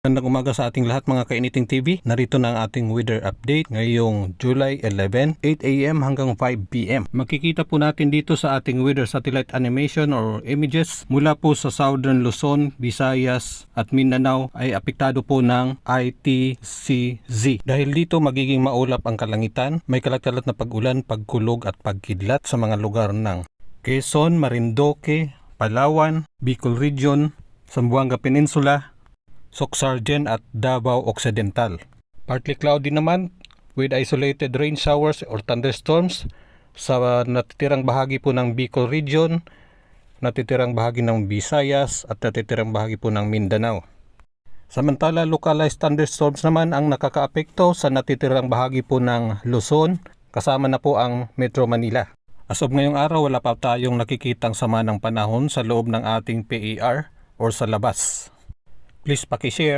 Magandang umaga sa ating lahat mga Kainiting TV. Narito na ang ating weather update ngayong July 11, 8 AM hanggang 5 PM. Makikita po natin dito sa ating weather satellite animation or images mula po sa Southern Luzon, Visayas at Mindanao ay apektado po ng ITCZ. Dahil dito magiging maulap ang kalangitan, may kalat-kalat na pag-ulan, pagkulog at pagkidlat sa mga lugar ng Quezon, Marinduque, Palawan, Bicol Region, Zamboanga Peninsula, Soxargen at Davao Occidental. Partly cloudy naman with isolated rain showers or thunderstorms sa natitirang bahagi po ng Bicol Region, natitirang bahagi ng Visayas at natitirang bahagi po ng Mindanao. Samantala, localized thunderstorms naman ang nakakaapekto sa natitirang bahagi po ng Luzon, kasama na po ang Metro Manila. As of ngayong araw, wala pa tayong nakikitang sama ng panahon sa loob ng ating PER or sa labas. Please paki-share.